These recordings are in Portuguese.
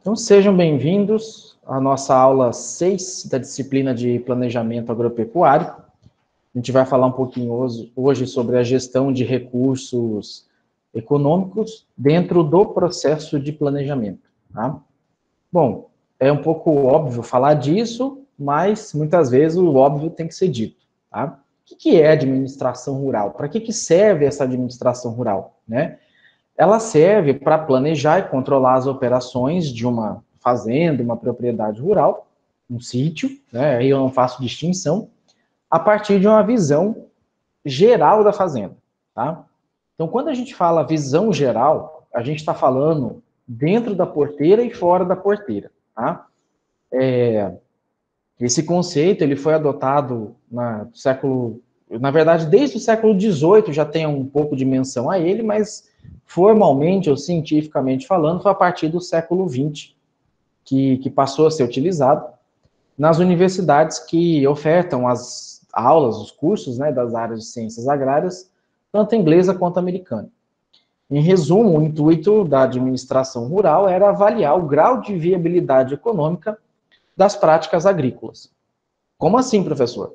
Então, sejam bem-vindos à nossa aula 6 da disciplina de Planejamento Agropecuário. A gente vai falar um pouquinho hoje sobre a gestão de recursos econômicos dentro do processo de planejamento. Tá? Bom, é um pouco óbvio falar disso, mas muitas vezes o óbvio tem que ser dito. Tá? O que é administração rural? Para que serve essa administração rural? Né? Ela serve para planejar e controlar as operações de uma fazenda, uma propriedade rural, um sítio, né? Aí eu não faço distinção, a partir de uma visão geral da fazenda, tá? Então, quando a gente fala visão geral, a gente está falando dentro da porteira e fora da porteira, tá? Esse conceito, ele foi adotado na verdade, desde o século XVIII já tem um pouco de menção a ele, mas formalmente ou cientificamente falando, foi a partir do século XX que passou a ser utilizado nas universidades que ofertam as aulas, os cursos, né, das áreas de ciências agrárias, tanto inglesa quanto americana. Em resumo, o intuito da administração rural era avaliar o grau de viabilidade econômica das práticas agrícolas. Como assim, professor?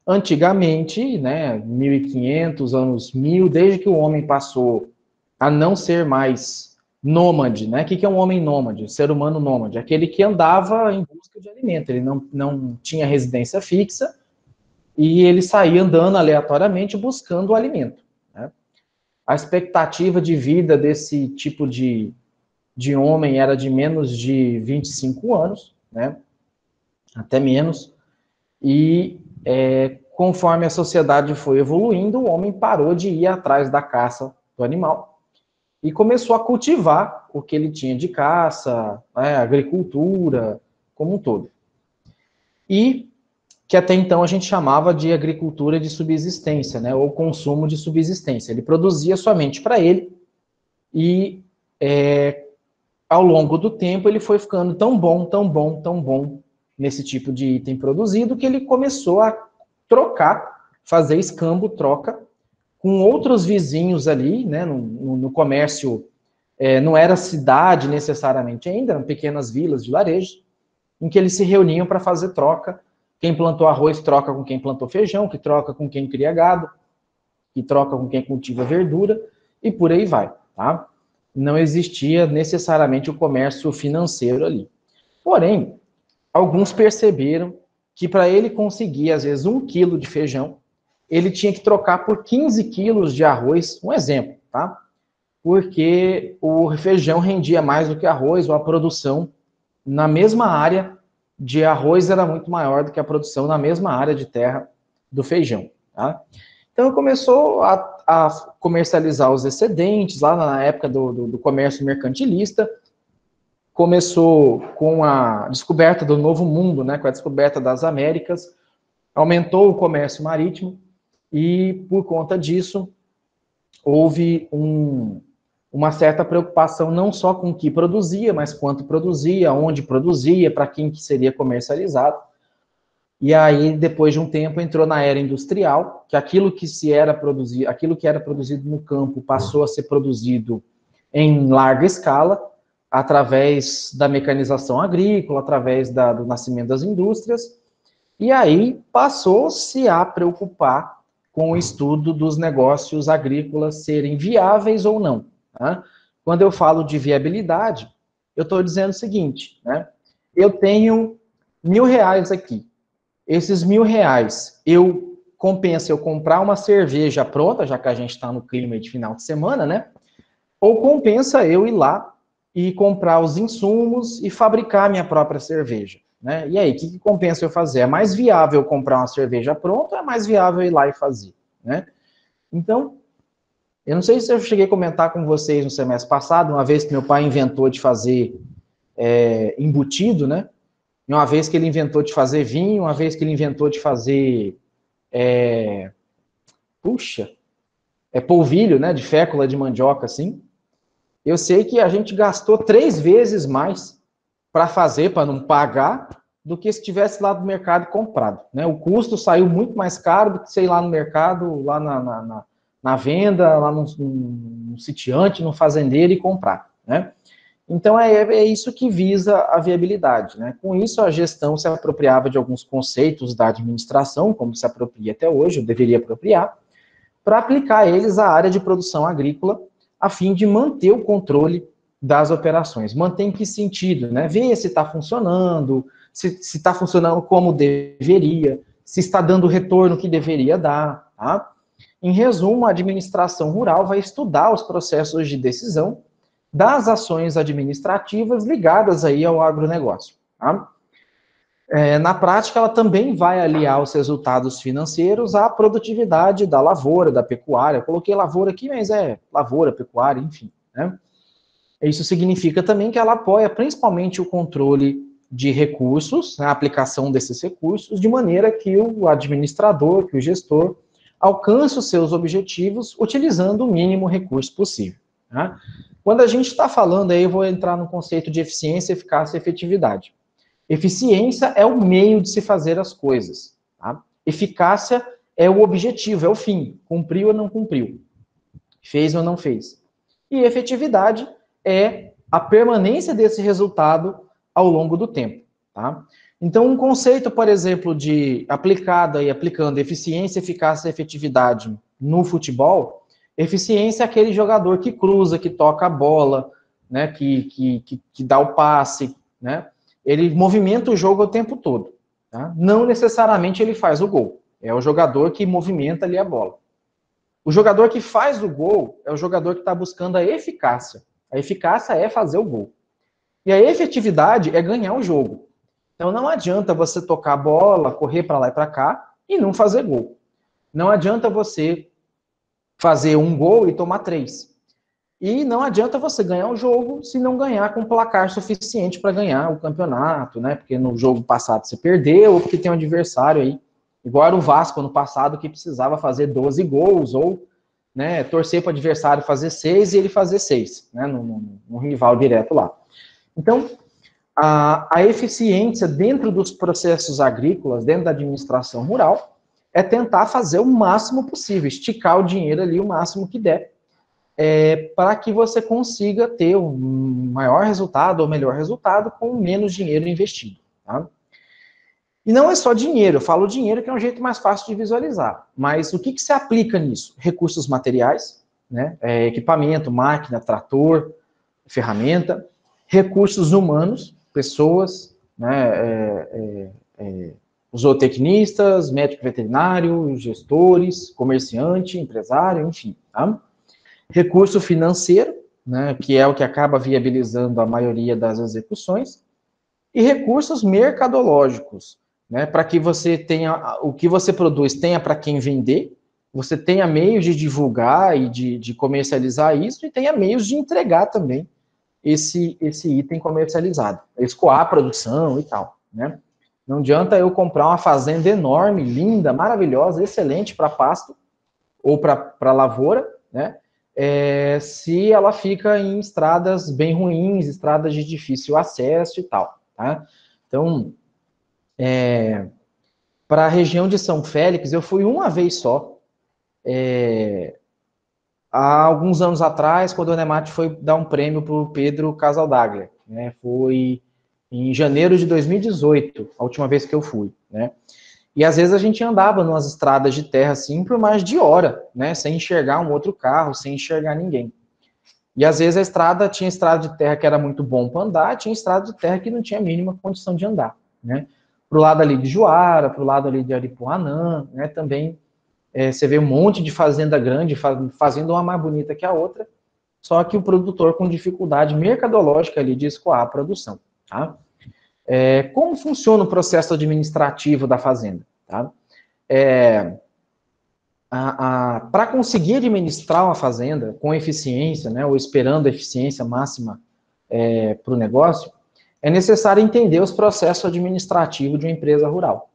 Antigamente, né, 1500, anos 1000, desde que o homem passou a não ser mais nômade, né? O que é um homem nômade? Ser humano nômade? Aquele que andava em busca de alimento, ele não tinha residência fixa e ele saía andando aleatoriamente buscando o alimento. Né? A expectativa de vida desse tipo de homem era de menos de 25 anos, né? Até menos, e conforme a sociedade foi evoluindo, o homem parou de ir atrás da caça do animal e começou a cultivar o que ele tinha de caça, né, agricultura, como um todo. E que até então a gente chamava de agricultura de subsistência, né, ou consumo de subsistência. Ele produzia somente para ele e ao longo do tempo ele foi ficando tão bom nesse tipo de item produzido que ele começou a trocar, fazer escambo, troca, com outros vizinhos ali, né, no comércio, não era cidade necessariamente ainda, eram pequenas vilas de varejo, em que eles se reuniam para fazer troca. Quem plantou arroz troca com quem plantou feijão, que troca com quem cria gado, que troca com quem cultiva verdura, e por aí vai, tá? Não existia necessariamente o comércio financeiro ali. Porém, alguns perceberam que para ele conseguir, às vezes, 1 quilo de feijão, ele tinha que trocar por 15 quilos de arroz, um exemplo, tá? Porque o feijão rendia mais do que arroz, ou a produção na mesma área de arroz era muito maior do que a produção na mesma área de terra do feijão, tá? Então começou a comercializar os excedentes, lá na época do comércio mercantilista, começou com a descoberta do Novo Mundo, né, com a descoberta das Américas, aumentou o comércio marítimo, e, por conta disso, houve uma certa preocupação não só com o que produzia, mas quanto produzia, onde produzia, para quem que seria comercializado. E aí, depois de um tempo, entrou na era industrial, que aquilo que era produzido no campo passou a ser produzido em larga escala, através da mecanização agrícola, através do nascimento das indústrias, e aí passou-se a preocupar com o estudo dos negócios agrícolas serem viáveis ou não. Tá? Quando eu falo de viabilidade, eu estou dizendo o seguinte, né? Eu tenho R$1.000 aqui. Esses R$1.000, compensa eu comprar uma cerveja pronta, já que a gente está no clima de final de semana, né? Ou compensa eu ir lá e comprar os insumos e fabricar minha própria cerveja. Né? E aí, o que compensa eu fazer? É mais viável eu comprar uma cerveja pronta ou é mais viável eu ir lá e fazer? Né? Então, eu não sei se eu cheguei a comentar com vocês no semestre passado, uma vez que meu pai inventou de fazer embutido, né? E uma vez que ele inventou de fazer vinho, uma vez que ele inventou de fazer polvilho, né? De fécula de mandioca, assim. Eu sei que a gente gastou 3 vezes mais para fazer, para não pagar, do que se tivesse lá do mercado comprado. Né? O custo saiu muito mais caro do que, sei lá, no mercado, lá na venda, lá no sitiante, no fazendeiro e comprar. Né? Então, é isso que visa a viabilidade, né? Com isso, a gestão se apropriava de alguns conceitos da administração, como se apropria até hoje, ou deveria apropriar, para aplicar eles à área de produção agrícola, a fim de manter o controle das operações. Manter em que sentido, né? Ver se está funcionando, se está funcionando como deveria, se está dando o retorno que deveria dar, tá? Em resumo, a administração rural vai estudar os processos de decisão das ações administrativas ligadas aí ao agronegócio, tá? Na prática, ela também vai aliar os resultados financeiros à produtividade da lavoura, da pecuária. Eu coloquei lavoura aqui, mas é lavoura, pecuária, enfim, né? Isso significa também que ela apoia principalmente o controle de recursos, né, a aplicação desses recursos, de maneira que o administrador, que o gestor, alcance os seus objetivos utilizando o mínimo recurso possível, né? Quando a gente está falando aí, eu vou entrar no conceito de eficiência, eficácia e efetividade. Eficiência é o meio de se fazer as coisas, tá? Eficácia é o objetivo, é o fim. Cumpriu ou não cumpriu? Fez ou não fez? E efetividade é a permanência desse resultado ao longo do tempo, tá? Então, um conceito, por exemplo, de aplicando eficiência, eficácia e efetividade no futebol, eficiência é aquele jogador que cruza, que toca a bola, né, que dá o passe, né? Ele movimenta o jogo o tempo todo, tá? Não necessariamente ele faz o gol. É o jogador que movimenta ali a bola. O jogador que faz o gol é o jogador que está buscando a eficácia. A eficácia é fazer o gol. E a efetividade é ganhar o jogo. Então não adianta você tocar a bola, correr para lá e para cá e não fazer gol. Não adianta você fazer um gol e tomar 3. E não adianta você ganhar o jogo se não ganhar com placar suficiente para ganhar o campeonato, né? Porque no jogo passado você perdeu, ou porque tem um adversário aí, igual era o Vasco no passado, que precisava fazer 12 gols, ou, né, torcer para o adversário fazer 6 e ele fazer 6, né? No rival direto lá. Então, a eficiência dentro dos processos agrícolas, dentro da administração rural, é tentar fazer o máximo possível, esticar o dinheiro ali o máximo que der, para que você consiga ter um maior resultado ou melhor resultado com menos dinheiro investido, tá? E não é só dinheiro, eu falo dinheiro que é um jeito mais fácil de visualizar, mas o que se aplica nisso? Recursos materiais, né, equipamento, máquina, trator, ferramenta, recursos humanos, pessoas, né, zootecnistas, médico veterinário, gestores, comerciante, empresário, enfim, tá? Recurso financeiro, né, que é o que acaba viabilizando a maioria das execuções, e recursos mercadológicos, né, para que você tenha, o que você produz tenha para quem vender, você tenha meios de divulgar e de comercializar isso, e tenha meios de entregar também esse item comercializado, escoar a produção e tal, né? Não adianta eu comprar uma fazenda enorme, linda, maravilhosa, excelente para pasto ou para lavoura, né? Se ela fica em estradas bem ruins, estradas de difícil acesso e tal, tá? Então, para a região de São Félix, eu fui uma vez só, há alguns anos atrás, quando o Enemate foi dar um prêmio para o Pedro Casaldaglia, né? Foi em janeiro de 2018, a última vez que eu fui, né? E às vezes a gente andava nas estradas de terra assim por mais de hora, né? Sem enxergar um outro carro, sem enxergar ninguém. E às vezes tinha estrada de terra que era muito bom para andar, tinha estrada de terra que não tinha a mínima condição de andar, né? Pro lado ali de Juara, pro lado ali de Aripuanã, né? Também você vê um monte de fazenda grande, fazendo uma mais bonita que a outra, só que o produtor com dificuldade mercadológica ali de escoar a produção, tá? Como funciona o processo administrativo da fazenda, tá? Para conseguir administrar uma fazenda com eficiência, né, ou esperando a eficiência máxima para o negócio, é necessário entender os processos administrativos de uma empresa rural.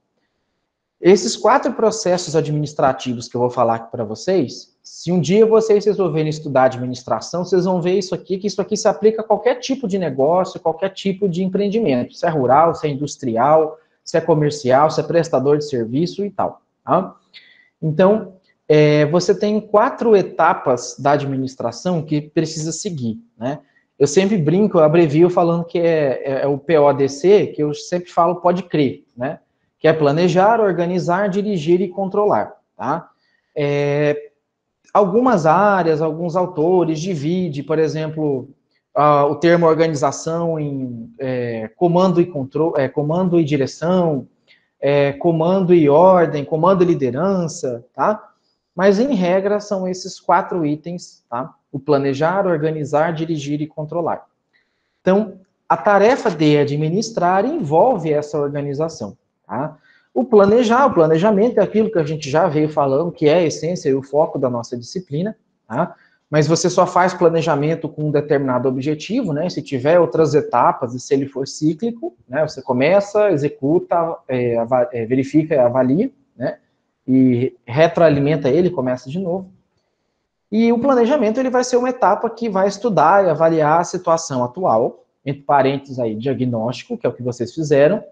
Esses 4 processos administrativos que eu vou falar aqui para vocês, se um dia vocês resolverem estudar administração, vocês vão ver isso aqui, que isso aqui se aplica a qualquer tipo de negócio, qualquer tipo de empreendimento, se é rural, se é industrial, se é comercial, se é prestador de serviço e tal, tá? Então, você tem 4 etapas da administração que precisa seguir, né? eu sempre brinco, eu abrevio falando que é o PODC, que eu sempre falo pode crer, né? Que é planejar, organizar, dirigir e controlar, tá? Algumas áreas, alguns autores dividem, por exemplo, o termo organização em comando e controle, comando e direção, comando e ordem, comando e liderança, tá? Mas, em regra, são esses 4 itens, tá? O planejar, organizar, dirigir e controlar. Então, a tarefa de administrar envolve essa organização, tá? O planejamento é aquilo que a gente já veio falando, que é a essência e o foco da nossa disciplina, tá? Mas você só faz planejamento com um determinado objetivo, né? Se tiver outras etapas e se ele for cíclico, né? Você começa, executa, verifica e avalia, né? E retroalimenta ele, começa de novo. E o planejamento ele vai ser uma etapa que vai estudar e avaliar a situação atual, entre parênteses aí, diagnóstico, que é o que vocês fizeram,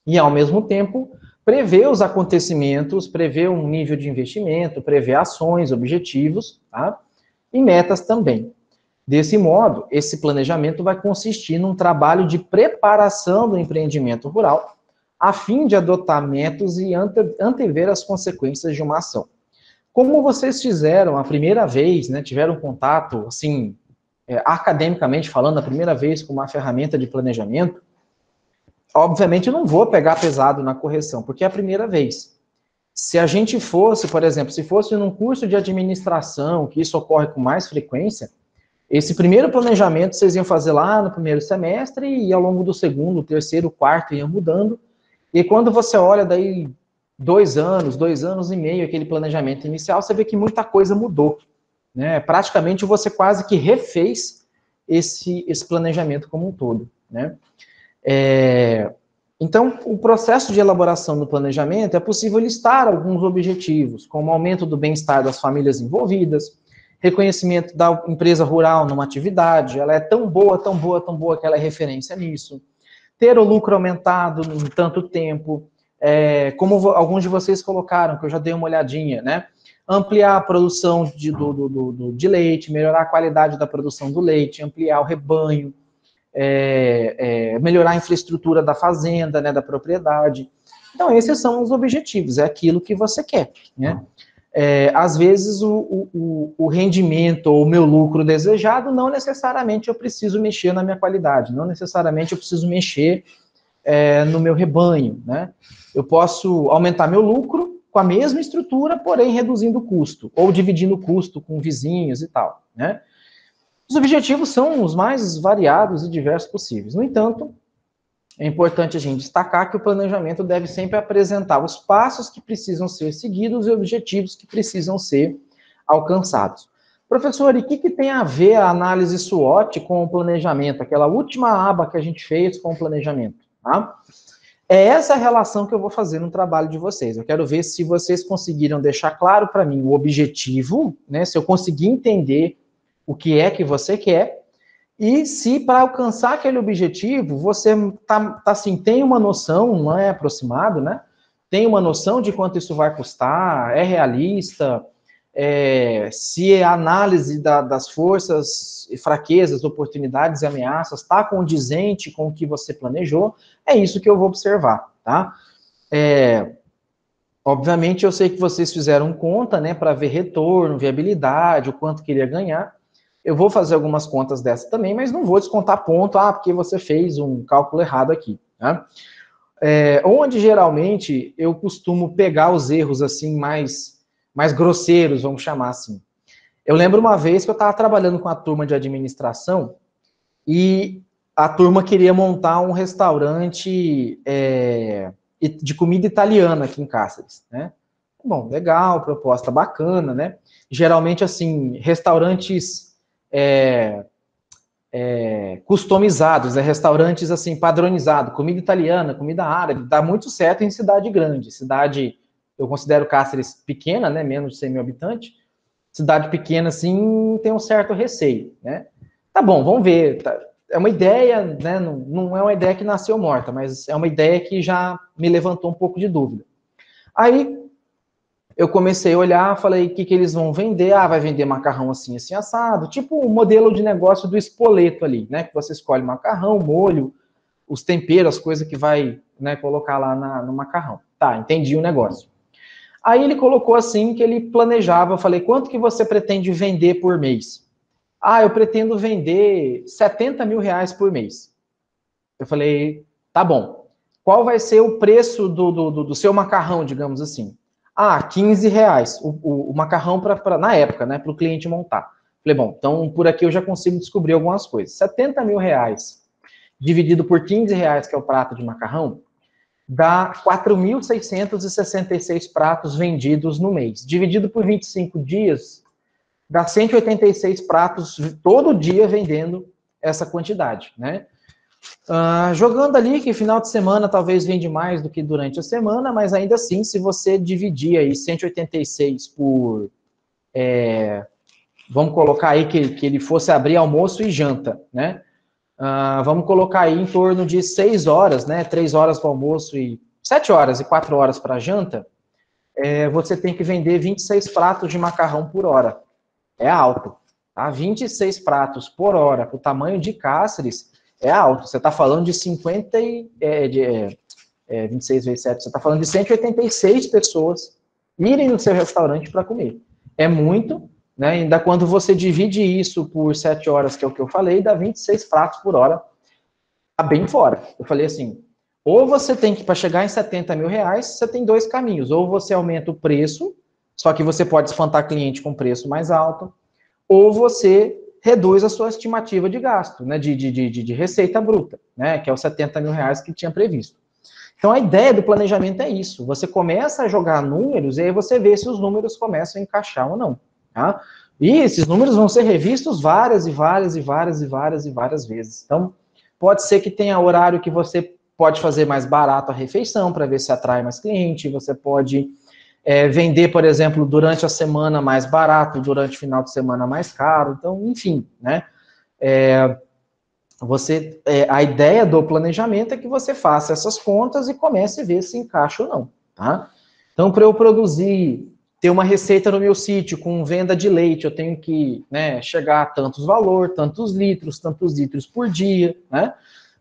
e ao mesmo tempo prever os acontecimentos, prever um nível de investimento, prever ações, objetivos, tá? E metas também. Desse modo, esse planejamento vai consistir num trabalho de preparação do empreendimento rural, a fim de adotar métodos e antever as consequências de uma ação. Como vocês fizeram a primeira vez, né, tiveram contato, assim, academicamente falando, a primeira vez com uma ferramenta de planejamento, obviamente eu não vou pegar pesado na correção, porque é a primeira vez. Se a gente fosse, por exemplo, se fosse num curso de administração, que isso ocorre com mais frequência, esse primeiro planejamento vocês iam fazer lá no primeiro semestre e ao longo do segundo, terceiro, quarto iam mudando. E quando você olha daí 2 anos e meio, aquele planejamento inicial, você vê que muita coisa mudou, né? Praticamente você quase que refez esse planejamento como um todo, né? Então, o processo de elaboração do planejamento é possível listar alguns objetivos, como aumento do bem-estar das famílias envolvidas, reconhecimento da empresa rural numa atividade, ela é tão boa que ela é referência nisso, ter o lucro aumentado em tanto tempo, como alguns de vocês colocaram, que eu já dei uma olhadinha, né? Ampliar a produção de leite, melhorar a qualidade da produção do leite, ampliar o rebanho, melhorar a infraestrutura da fazenda, né, da propriedade. Então, esses são os objetivos, é aquilo que você quer, né? Às vezes, o rendimento ou o meu lucro desejado, não necessariamente eu preciso mexer na minha qualidade, não necessariamente eu preciso mexer no meu rebanho, né? Eu posso aumentar meu lucro com a mesma estrutura, porém reduzindo o custo, ou dividindo o custo com vizinhos e tal, né? Os objetivos são os mais variados e diversos possíveis. No entanto, é importante a gente destacar que o planejamento deve sempre apresentar os passos que precisam ser seguidos e objetivos que precisam ser alcançados. Professor, e o que tem a ver a análise SWOT com o planejamento? Aquela última aba que a gente fez com o planejamento, tá? É essa a relação que eu vou fazer no trabalho de vocês. Eu quero ver se vocês conseguiram deixar claro para mim o objetivo, né? Se eu conseguir entender o que é que você quer, e se para alcançar aquele objetivo, você assim, tem uma noção, não é aproximado, né? Tem uma noção de quanto isso vai custar, é realista, se a análise das forças e fraquezas, oportunidades e ameaças está condizente com o que você planejou, é isso que eu vou observar, tá? Obviamente, eu sei que vocês fizeram conta, né, para ver retorno, viabilidade, o quanto queria ganhar. Eu vou fazer algumas contas dessas também, mas não vou descontar ponto, porque você fez um cálculo errado aqui, tá? Onde, geralmente, eu costumo pegar os erros, assim, mais grosseiros, vamos chamar assim. Eu lembro uma vez que eu estava trabalhando com a turma de administração e a turma queria montar um restaurante de comida italiana aqui em Cáceres, né? Bom, legal, proposta bacana, né? Geralmente, assim, restaurantes customizados, restaurantes, assim, padronizados, comida italiana, comida árabe, dá muito certo em cidade grande. Cidade, eu considero Cáceres pequena, né? Menos de 100 mil habitantes. Cidade pequena, assim, tem um certo receio, né? Tá bom, vamos ver. Tá. É uma ideia, né? Não é uma ideia que nasceu morta, mas é uma ideia que já me levantou um pouco de dúvida. Aí, eu comecei a olhar, falei, o que que eles vão vender? Ah, vai vender macarrão assim, assim, assado. Tipo o modelo de negócio do espoleto ali, né? Que você escolhe macarrão, molho, os temperos, as coisas que vai, né, colocar lá no macarrão. Tá, entendi o negócio. Aí ele colocou assim que ele planejava, eu falei, quanto que você pretende vender por mês? Ah, eu pretendo vender 70 mil reais por mês. Eu falei, tá bom. Qual vai ser o preço do seu macarrão, digamos assim? Ah, 15 reais o macarrão na época, né, para o cliente montar. Falei, bom, então por aqui eu já consigo descobrir algumas coisas. 70 mil reais dividido por 15 reais, que é o prato de macarrão, dá 4.666 pratos vendidos no mês. Dividido por 25 dias, dá 186 pratos todo dia vendendo essa quantidade, né? Jogando ali que final de semana talvez vende mais do que durante a semana, mas ainda assim, se você dividir aí 186 por... vamos colocar aí que ele fosse abrir almoço e janta, né? Vamos colocar aí em torno de 6 horas, né? 3 horas para o almoço e 7 horas e 4 horas para a janta, você tem que vender 26 pratos de macarrão por hora. É alto, tá? 26 pratos por hora, para o tamanho de Cáceres, é alto. Você está falando de 26 vezes 7, você está falando de 186 pessoas irem no seu restaurante para comer. É muito, né? Ainda quando você divide isso por 7 horas, que é o que eu falei, dá 26 pratos por hora, tá bem fora. Eu falei assim, ou você tem que, para chegar em 70 mil reais, você tem dois caminhos. Ou você aumenta o preço, só que você pode espantar cliente com preço mais alto, ou você reduz a sua estimativa de gasto, né, de receita bruta, né, que é os 70 mil reais que tinha previsto. Então, a ideia do planejamento é isso. Você começa a jogar números e aí você vê se os números começam a encaixar ou não. Tá? E esses números vão ser revistos várias e várias e várias e várias e várias vezes. Então, pode ser que tenha horário que você pode fazer mais barato a refeição para ver se atrai mais cliente. Você pode vender, por exemplo, durante a semana mais barato, durante o final de semana mais caro. Então, enfim, né? A ideia do planejamento é que você faça essas contas e comece a ver se encaixa ou não, tá? Então, para eu produzir, ter uma receita no meu sítio com venda de leite, eu tenho que, né, chegar a tantos tantos litros por dia, né?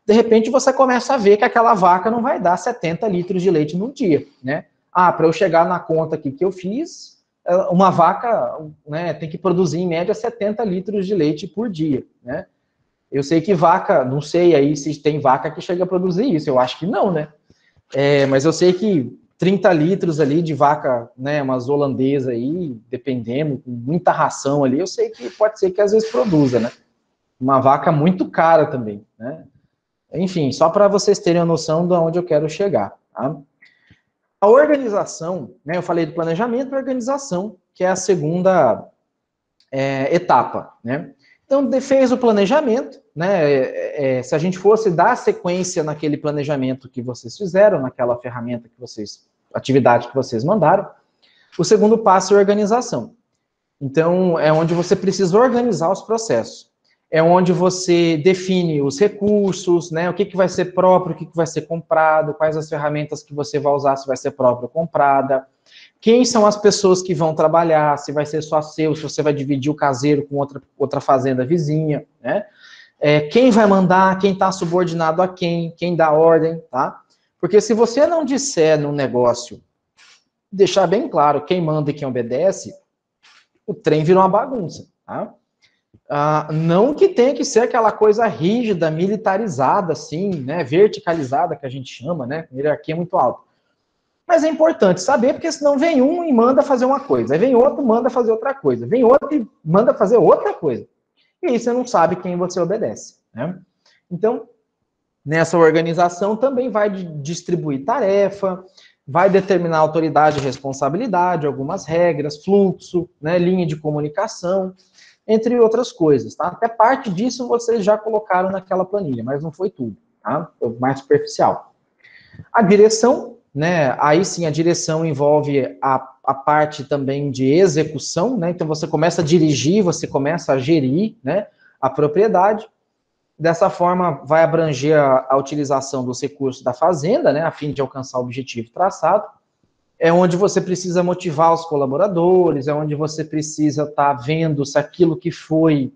De repente, você começa a ver que aquela vaca não vai dar 70 litros de leite no dia, né? Para eu chegar na conta aqui que eu fiz, uma vaca, né, tem que produzir, em média, 70 litros de leite por dia, né? Eu sei que vaca, não sei aí se tem vaca que chega a produzir isso, eu acho que não, né? Mas eu sei que 30 litros ali de vaca, né, umas holandesas aí, dependendo, com muita ração ali, eu sei que pode ser que às vezes produza, né? Uma vaca muito cara também, né? Enfim, só para vocês terem a noção de onde eu quero chegar, tá? A organização, né, eu falei do planejamento e organização, que é a segunda etapa, né? Então, fez o planejamento, né? Se a gente fosse dar sequência naquele planejamento que vocês fizeram, naquela ferramenta que vocês, atividade que vocês mandaram, o segundo passo é a organização. Então, é onde você precisa organizar os processos. É onde você define os recursos, né? O que vai ser próprio, o que vai ser comprado, quais as ferramentas que você vai usar, se vai ser própria ou comprada. Quem são as pessoas que vão trabalhar, se vai ser só seu, se você vai dividir o caseiro com outra fazenda vizinha, né? Quem vai mandar, quem está subordinado a quem dá ordem, tá? Porque se você não disser no negócio, deixar bem claro quem manda e quem obedece, o trem vira uma bagunça, tá? Não que tenha que ser aquela coisa rígida, militarizada, assim, né? Verticalizada, que a gente chama, né? Hierarquia muito alta. Mas é importante saber, porque senão vem um e manda fazer uma coisa, aí vem outro e manda fazer outra coisa, vem outro e manda fazer outra coisa. E aí você não sabe quem você obedece, né? Então, nessa organização também vai distribuir tarefa, vai determinar autoridade e responsabilidade, algumas regras, fluxo, né, linha de comunicação, entre outras coisas, tá? Até parte disso vocês já colocaram naquela planilha, mas não foi tudo, tá? Foi mais superficial. A direção, né? Aí sim, a direção envolve a parte também de execução, né? Então você começa a dirigir, você começa a gerir, né, a propriedade. Dessa forma, vai abranger a utilização dos recursos da fazenda, né, a fim de alcançar o objetivo traçado. é onde você precisa motivar os colaboradores, é onde você precisa estar vendo se aquilo que foi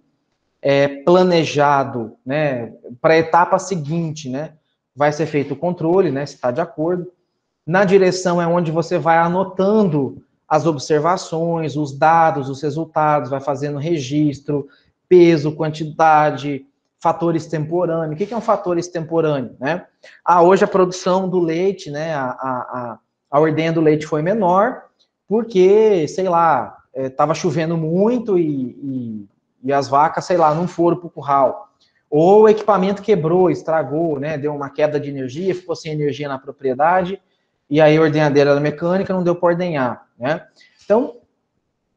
planejado, né, para a etapa seguinte, né, vai ser feito o controle, né, se está de acordo. Na direção é onde você vai anotando as observações, os dados, os resultados, vai fazendo registro, peso, quantidade, fatores temporâneos. O que é um fator extemporâneo, né? Hoje a produção do leite, né, a ordenha do leite foi menor, porque, sei lá, estava chovendo muito e as vacas, sei lá, não foram para o curral. Ou o equipamento quebrou, estragou, né, deu uma queda de energia, ficou sem energia na propriedade, e aí a ordenhadeira era mecânica, não deu para ordenhar, né? Então,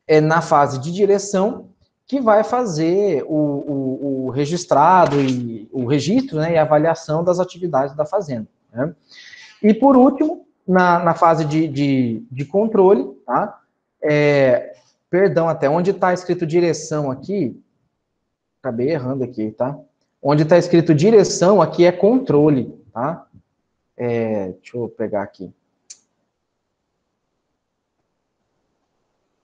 é na fase de direção que vai fazer o registrado e o registro, né, e a avaliação das atividades da fazenda, né? E por último, na fase de controle, tá? Perdão, até onde está escrito direção aqui, acabei errando aqui, tá? Onde está escrito direção, aqui é controle, tá? Deixa eu pegar aqui.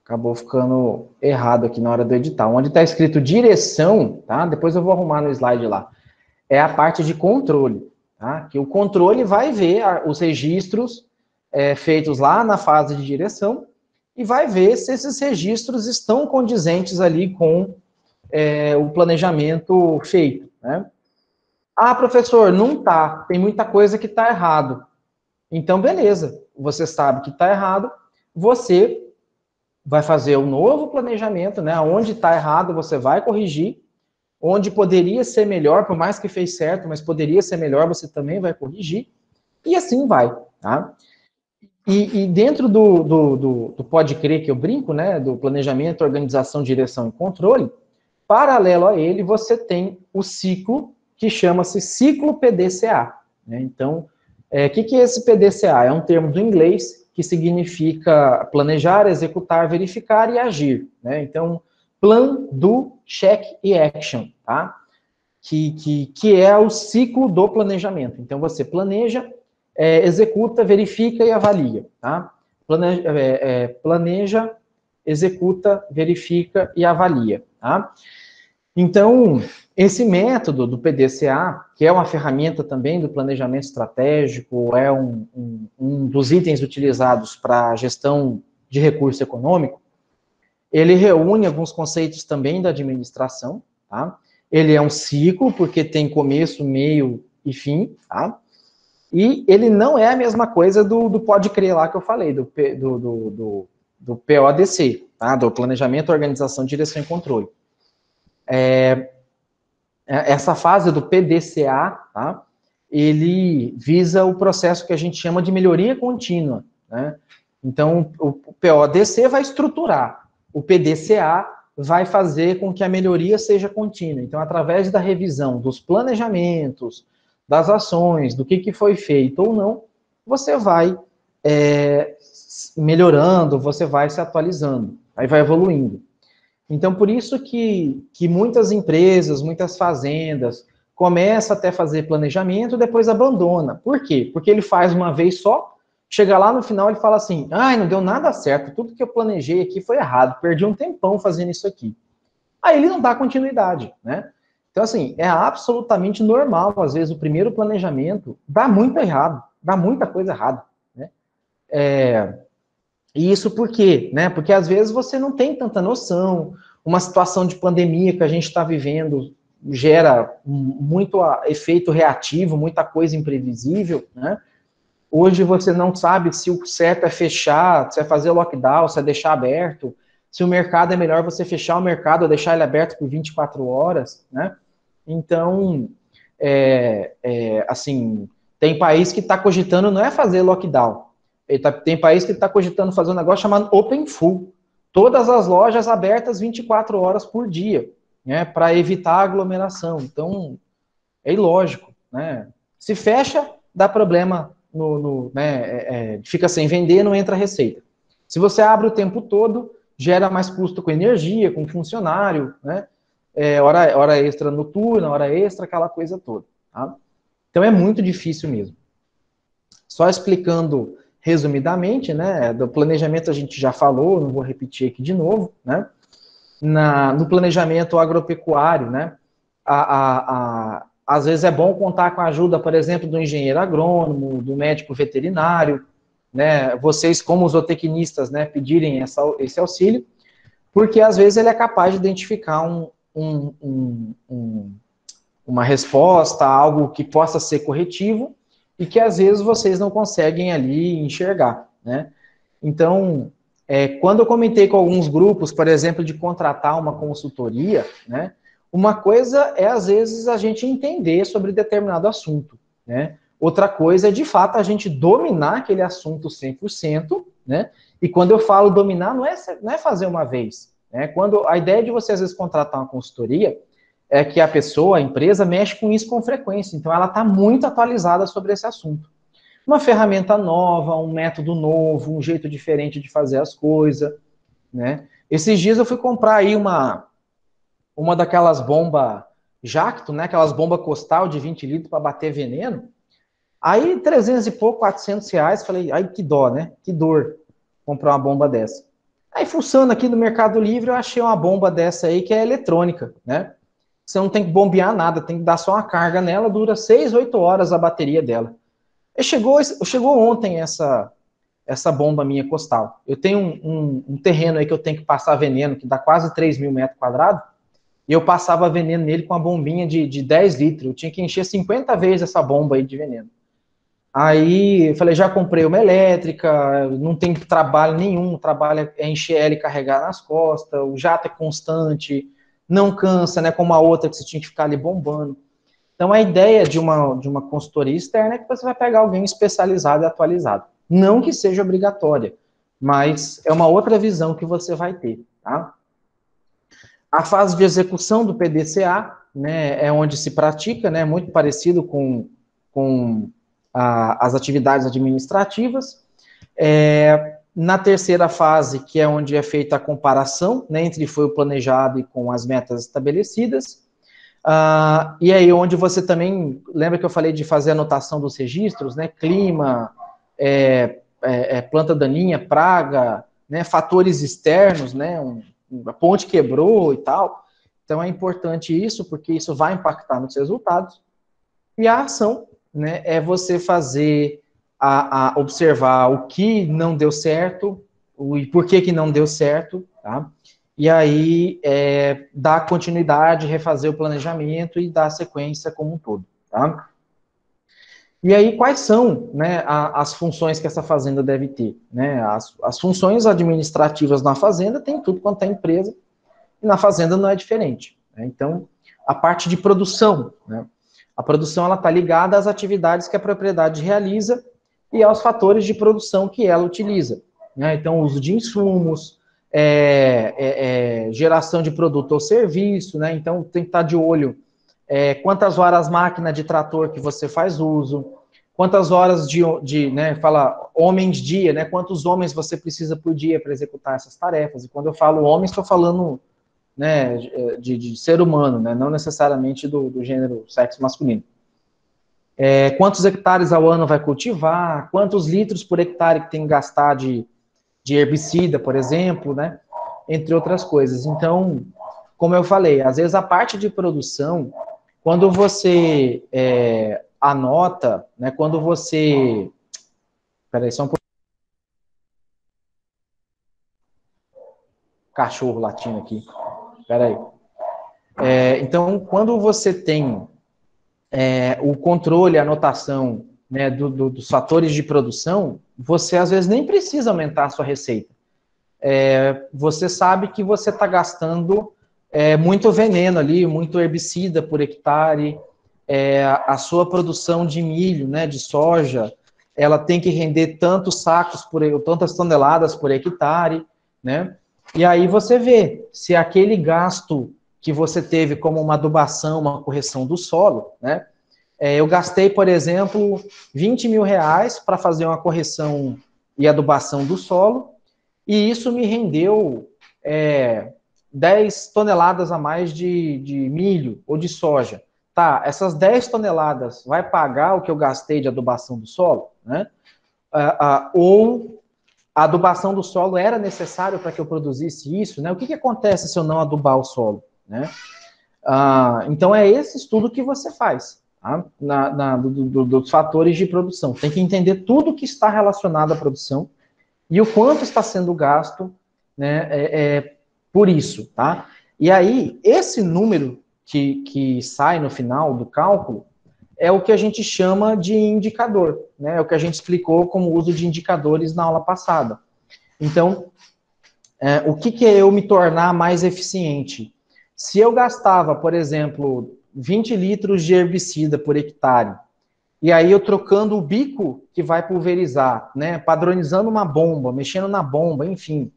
Acabou ficando errado aqui na hora do editar. Onde está escrito direção, tá? Depois eu vou arrumar no slide lá. É a parte de controle, tá? Que o controle vai ver os registros feitos lá na fase de direção e vai ver se esses registros estão condizentes ali com o planejamento feito, né? Professor, não tá. Tem muita coisa que está errado. Então, beleza. Você sabe que está errado. Você vai fazer um novo planejamento, né? Onde está errado, você vai corrigir. Onde poderia ser melhor, por mais que fez certo, mas poderia ser melhor, você também vai corrigir. E assim vai, tá? E dentro do Pode Crer que eu brinco, né? Do planejamento, organização, direção e controle, paralelo a ele, você tem o ciclo que chama-se ciclo PDCA, né? Então, o que é esse PDCA? É um termo do inglês que significa planejar, executar, verificar e agir, né? Então, plan, do, check e action, tá? Que é o ciclo do planejamento. Então, você planeja, executa, verifica e avalia, tá? Planeja, executa, verifica e avalia, tá? Então, esse método do PDCA, que é uma ferramenta também do planejamento estratégico, é um dos itens utilizados para a gestão de recurso econômico, ele reúne alguns conceitos também da administração, tá? Ele é um ciclo, porque tem começo, meio e fim, tá? E ele não é a mesma coisa do Pode Crer lá que eu falei, do PODC, tá? Do Planejamento, Organização, Direção e Controle. Essa fase do PDCA, tá? Ele visa o processo que a gente chama de melhoria contínua, né? Então, o PODC vai estruturar, o PDCA vai fazer com que a melhoria seja contínua. Então, através da revisão dos planejamentos, das ações, do que foi feito ou não, você vai melhorando, você vai se atualizando, aí vai evoluindo. Então, por isso que muitas empresas, muitas fazendas, começam até a fazer planejamento, depois abandona. Por quê? Porque ele faz uma vez só, chega lá no final e fala assim, não deu nada certo, tudo que eu planejei aqui foi errado, perdi um tempão fazendo isso aqui. Aí ele não dá continuidade, né? Então, assim, é absolutamente normal, às vezes, o primeiro planejamento dá muito errado, dá muita coisa errada, né? E isso por quê? Né? Porque às vezes você não tem tanta noção, uma situação de pandemia que a gente está vivendo gera muito efeito reativo, muita coisa imprevisível, né? Hoje você não sabe se o certo é fechar, se é fazer lockdown, se é deixar aberto, se o mercado é melhor você fechar o mercado ou deixar ele aberto por 24 horas, né? Então, assim, tem país que está cogitando não é fazer lockdown, tem país que está cogitando fazer um negócio chamado Open Full. Todas as lojas abertas 24 horas por dia, né, para evitar aglomeração. Então, é ilógico, né? Se fecha, dá problema, fica sem vender, não entra receita. Se você abre o tempo todo, gera mais custo com energia, com funcionário, né? Hora extra noturna, hora extra, aquela coisa toda. Tá? Então, é muito difícil mesmo. Só explicando resumidamente, né? Do planejamento a gente já falou, não vou repetir aqui de novo, né? No planejamento agropecuário, né? Às vezes é bom contar com a ajuda, por exemplo, do engenheiro agrônomo, do médico veterinário, né? Vocês, como zootecnistas, né, pedirem esse auxílio, porque às vezes ele é capaz de identificar uma resposta, algo que possa ser corretivo e que às vezes vocês não conseguem ali enxergar, né? Então, quando eu comentei com alguns grupos, por exemplo, de contratar uma consultoria, né? Uma coisa é, às vezes, a gente entender sobre determinado assunto, né? Outra coisa é, de fato, a gente dominar aquele assunto 100%, né? E quando eu falo dominar, não é fazer uma vez, né? Quando a ideia de você, às vezes, contratar uma consultoria é que a pessoa, a empresa, mexe com isso com frequência. Então, ela está muito atualizada sobre esse assunto. Uma ferramenta nova, um método novo, um jeito diferente de fazer as coisas, né? Esses dias eu fui comprar aí uma daquelas bombas Jacto, né? Aquelas bombas costal de 20 litros para bater veneno. Aí, 300 e pouco, R$ 400, falei, ai, que dó, né? Que dor comprar uma bomba dessa. Aí, fuçando aqui no Mercado Livre, eu achei uma bomba dessa aí que é eletrônica, né? Você não tem que bombear nada, tem que dar só uma carga nela, dura 6, 8 horas a bateria dela. E chegou ontem essa bomba minha costal. Eu tenho um terreno aí que eu tenho que passar veneno, que dá quase 3.000 metros quadrados, e eu passava veneno nele com uma bombinha de 10 litros. Eu tinha que encher 50 vezes essa bomba aí de veneno. Aí eu falei, já comprei uma elétrica, não tem trabalho nenhum, o trabalho é encher ela e carregar nas costas, o jato é constante, não cansa, né? Como a outra que você tinha que ficar ali bombando. Então, a ideia de uma consultoria externa é que você vai pegar alguém especializado e atualizado. Não que seja obrigatória, mas é uma outra visão que você vai ter, tá? A fase de execução do PDCA, né, é onde se pratica, né, muito parecido com as atividades administrativas. Na terceira fase, que é onde é feita a comparação, né, entre foi o planejado e com as metas estabelecidas. E aí, onde você também, lembra que eu falei de fazer anotação dos registros, né? Clima, planta daninha, praga, né? Fatores externos, né? A ponte quebrou e tal. Então, é importante isso, porque isso vai impactar nos resultados. E a ação, né? É você fazer, observar o que não deu certo, e por que não deu certo, tá? E aí, dar continuidade, refazer o planejamento e dar sequência como um todo, tá? E aí, quais são, né, as funções que essa fazenda deve ter? Né? As funções administrativas na fazenda tem tudo quanto é empresa, e na fazenda não é diferente, né? Então, a parte de produção, né? A produção ela está ligada às atividades que a propriedade realiza e aos fatores de produção que ela utiliza, né? Então, uso de insumos, geração de produto ou serviço, né? Então, tem que estar de olho quantas horas máquina de trator que você faz uso, quantas horas né, fala homens dia, né? Quantos homens você precisa por dia para executar essas tarefas. E quando eu falo homens, estou falando, né, de ser humano, né? Não necessariamente do gênero sexo masculino. Quantos hectares ao ano vai cultivar, quantos litros por hectare que tem que gastar de herbicida, por exemplo, né? Entre outras coisas. Então, como eu falei, às vezes a parte de produção, quando você anota, né, quando você... Peraí, só um pouquinho. Cachorro latindo aqui. Peraí. Então, quando você tem o controle, a anotação, né, dos fatores de produção, você às vezes nem precisa aumentar a sua receita. Você sabe que você está gastando muito veneno ali, muito herbicida por hectare, a sua produção de milho, né, de soja, ela tem que render tantos sacos tantas toneladas por hectare, né? E aí você vê se aquele gasto que você teve como uma adubação, uma correção do solo, né? Eu gastei, por exemplo, R$ 20.000 para fazer uma correção e adubação do solo, e isso me rendeu 10 toneladas a mais de milho ou de soja. Tá, essas 10 toneladas vai pagar o que eu gastei de adubação do solo, né? ou a adubação do solo era necessário para que eu produzisse isso, né? O que acontece se eu não adubar o solo, né? Então, é esse estudo que você faz, tá? Dos fatores de produção. Tem que entender tudo que está relacionado à produção e o quanto está sendo gasto, né, por isso, tá? E aí, esse número que sai no final do cálculo é o que a gente chama de indicador, né? É o que a gente explicou como uso de indicadores na aula passada. Então, o que é eu me tornar mais eficiente? Se eu gastava, por exemplo, 20 litros de herbicida por hectare, e aí eu trocando o bico que vai pulverizar, né, padronizando uma bomba, mexendo na bomba, enfim,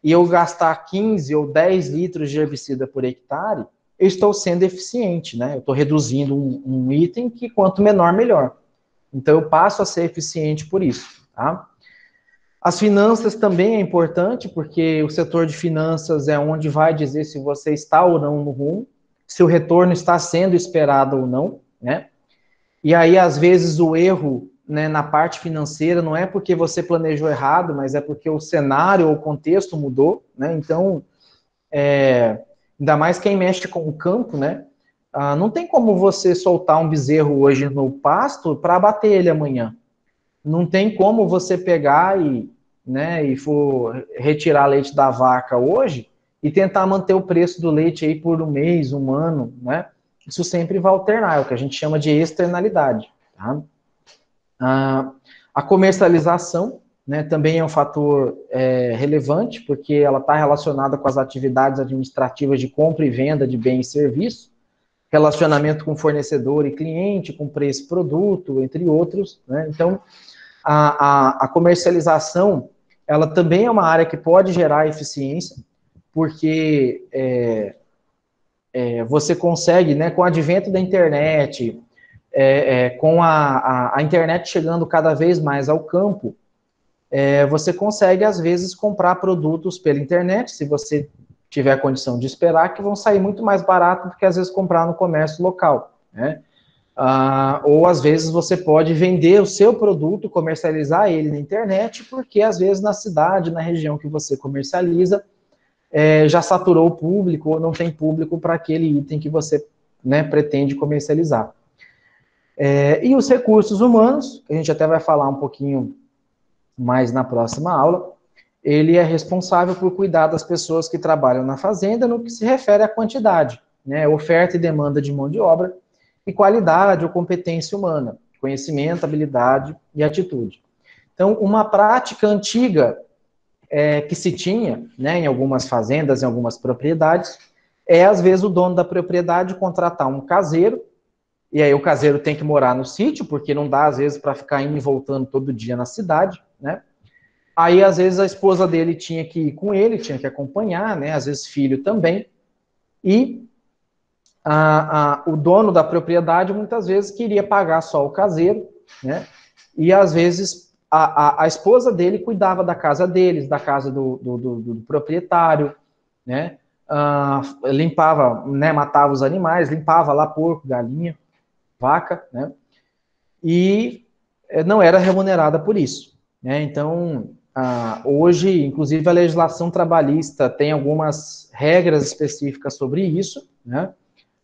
e eu gastar 15 ou 10 litros de herbicida por hectare, eu estou sendo eficiente, né? Eu estou reduzindo um item que quanto menor, melhor. Então eu passo a ser eficiente por isso, tá? As finanças também é importante, porque o setor de finanças é onde vai dizer se você está ou não no rumo, se o retorno está sendo esperado ou não, né? E aí, às vezes, o erro, né, na parte financeira não é porque você planejou errado, mas é porque o cenário ou o contexto mudou, né? Então, ainda mais quem mexe com o campo, né? Não tem como você soltar um bezerro hoje no pasto para abater ele amanhã. Não tem como você pegar e for retirar leite da vaca hoje e tentar manter o preço do leite aí por um mês, um ano, né? Isso sempre vai alternar, é o que a gente chama de externalidade, tá? A comercialização, né, também é um fator relevante, porque ela está relacionada com as atividades administrativas de compra e venda de bens e serviços, relacionamento com fornecedor e cliente, com preço e produto, entre outros, né? Então, a comercialização, ela também é uma área que pode gerar eficiência, porque você consegue, né, com o advento da internet, com a internet chegando cada vez mais ao campo, você consegue, às vezes, comprar produtos pela internet, se você tiver condição de esperar, que vão sair muito mais barato do que, às vezes, comprar no comércio local, né? Ou, às vezes, você pode vender o seu produto, comercializar ele na internet, porque, às vezes, na cidade, na região que você comercializa, já saturou o público, ou não tem público para aquele item que você, né, pretende comercializar. E os recursos humanos, que a gente até vai falar um pouquinho mais na próxima aula, ele é responsável por cuidar das pessoas que trabalham na fazenda no que se refere à quantidade, né, oferta e demanda de mão de obra, e qualidade ou competência humana, conhecimento, habilidade e atitude. Então, uma prática antiga que se tinha, né, em algumas fazendas, em algumas propriedades, às vezes, o dono da propriedade contratar um caseiro, e aí o caseiro tem que morar no sítio, porque não dá, às vezes, para ficar indo e voltando todo dia na cidade, né? Aí, às vezes, a esposa dele tinha que ir com ele, tinha que acompanhar, né? Às vezes, filho também. E o dono da propriedade, muitas vezes, queria pagar só o caseiro, né? E, às vezes, a esposa dele cuidava da casa deles, da casa do proprietário, né? Limpava, né? Matava os animais, limpava lá porco, galinha, vaca, né? E não era remunerada por isso, né? Então, hoje, inclusive, a legislação trabalhista tem algumas regras específicas sobre isso, né?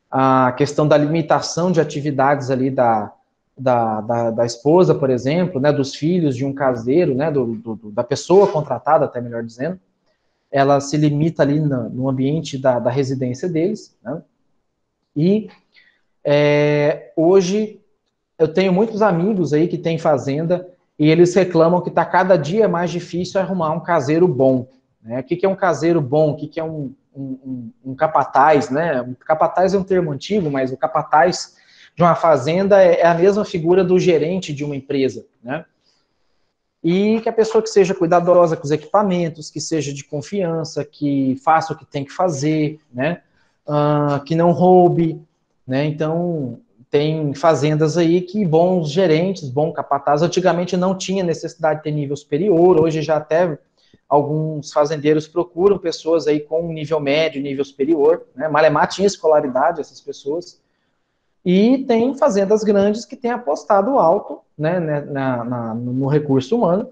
A questão da limitação de atividades ali da esposa, por exemplo, né? Dos filhos de um caseiro, né? Da pessoa contratada, até melhor dizendo, ela se limita ali no ambiente da residência deles, né? E hoje eu tenho muitos amigos aí que têm fazenda e eles reclamam que está cada dia mais difícil arrumar um caseiro bom, né? O que é um caseiro bom? O que é um capataz, né? Um capataz é um termo antigo, mas o capataz de uma fazenda é a mesma figura do gerente de uma empresa, né? E que a pessoa que seja cuidadosa com os equipamentos, que seja de confiança, que faça o que tem que fazer, né? Que não roube, né? Então, tem fazendas aí que bons gerentes, bons capatazes, antigamente não tinha necessidade de ter nível superior, hoje já até alguns fazendeiros procuram pessoas aí com nível médio, nível superior, né? Malemar tinha escolaridade, essas pessoas, E tem fazendas grandes que têm apostado alto, né, no recurso humano,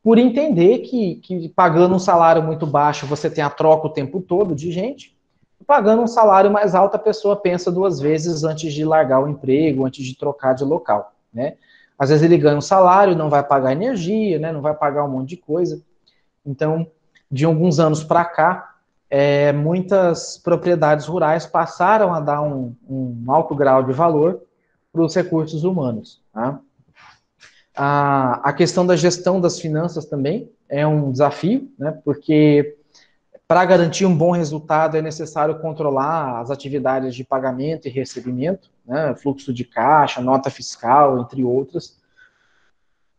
por entender que pagando um salário muito baixo, você tem a troca o tempo todo de gente, e pagando um salário mais alto, a pessoa pensa duas vezes antes de largar o emprego, antes de trocar de local, né? Às vezes ele ganha um salário, não vai pagar energia, né, não vai pagar um monte de coisa. Então, de alguns anos para cá, muitas propriedades rurais passaram a dar um alto grau de valor para os recursos humanos, tá? A questão da gestão das finanças também é um desafio, né? Porque para garantir um bom resultado é necessário controlar as atividades de pagamento e recebimento, né? Fluxo de caixa, nota fiscal, entre outras.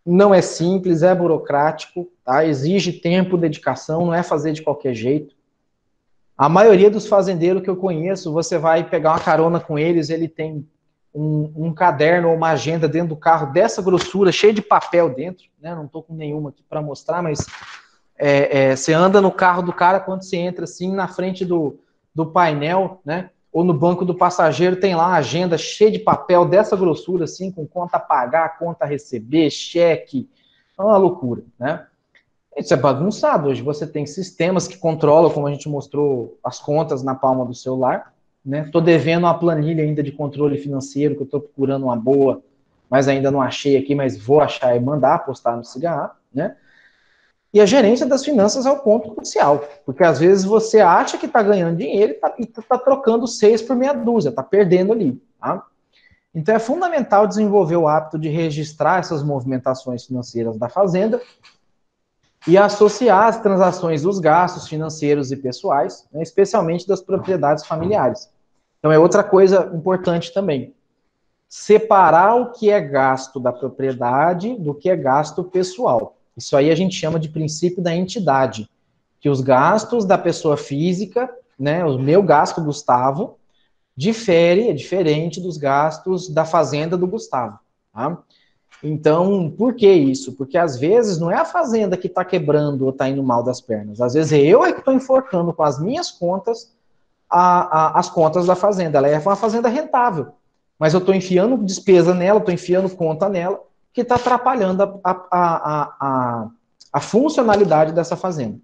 Não é simples, é burocrático, tá? Exige tempo, dedicação, não é fazer de qualquer jeito. A maioria dos fazendeiros que eu conheço, você vai pegar uma carona com eles, ele tem um caderno ou uma agenda dentro do carro dessa grossura, cheio de papel dentro, né? Não estou com nenhuma aqui para mostrar, mas você anda no carro do cara, quando você entra assim na frente do painel, né? Ou no banco do passageiro, tem lá uma agenda cheia de papel dessa grossura, assim, com conta a pagar, conta a receber, cheque, é uma loucura, né? Isso é bagunçado. Hoje você tem sistemas que controlam, como a gente mostrou, as contas na palma do celular, né? Estou devendo uma planilha ainda de controle financeiro, que eu estou procurando uma boa, mas ainda não achei aqui, mas vou achar e mandar postar no Cigarra, né? E a gerência das finanças é o ponto crucial, porque às vezes você acha que está ganhando dinheiro e está trocando 6 por meia dúzia, está perdendo ali, tá? Então é fundamental desenvolver o hábito de registrar essas movimentações financeiras da fazenda e associar as transações dos gastos financeiros e pessoais, né, especialmente das propriedades familiares. Então é outra coisa importante também. Separar o que é gasto da propriedade do que é gasto pessoal. Isso aí a gente chama de princípio da entidade, que os gastos da pessoa física, né, o meu gasto, Gustavo, é diferente dos gastos da fazenda do Gustavo, tá? Então, por que isso? Porque às vezes não é a fazenda que está quebrando ou está indo mal das pernas. Às vezes eu que estou enforcando com as minhas contas as contas da fazenda. Ela é uma fazenda rentável, mas eu estou enfiando despesa nela, estou enfiando conta nela, que está atrapalhando a funcionalidade dessa fazenda.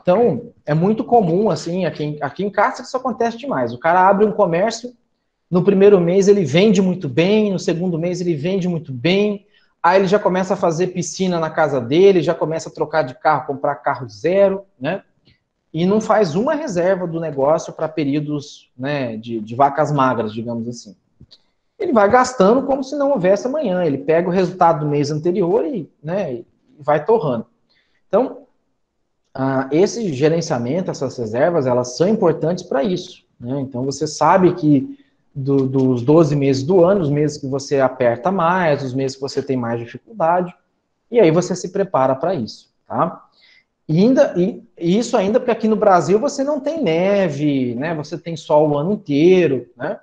Então, é muito comum, assim, aqui em Castro isso acontece demais. O cara abre um comércio, no primeiro mês ele vende muito bem, no segundo mês ele vende muito bem, aí ele já começa a fazer piscina na casa dele, já começa a trocar de carro, comprar carro zero, né? E não faz uma reserva do negócio para períodos, né, de vacas magras, digamos assim. Ele vai gastando como se não houvesse amanhã. Ele pega o resultado do mês anterior e, né, vai torrando. Então, esse gerenciamento, essas reservas, elas são importantes para isso, né? Então, você sabe que dos 12 meses do ano, os meses que você aperta mais, os meses que você tem mais dificuldade, e aí você se prepara para isso, tá? E isso ainda porque aqui no Brasil você não tem neve, né? Você tem sol o ano inteiro, né?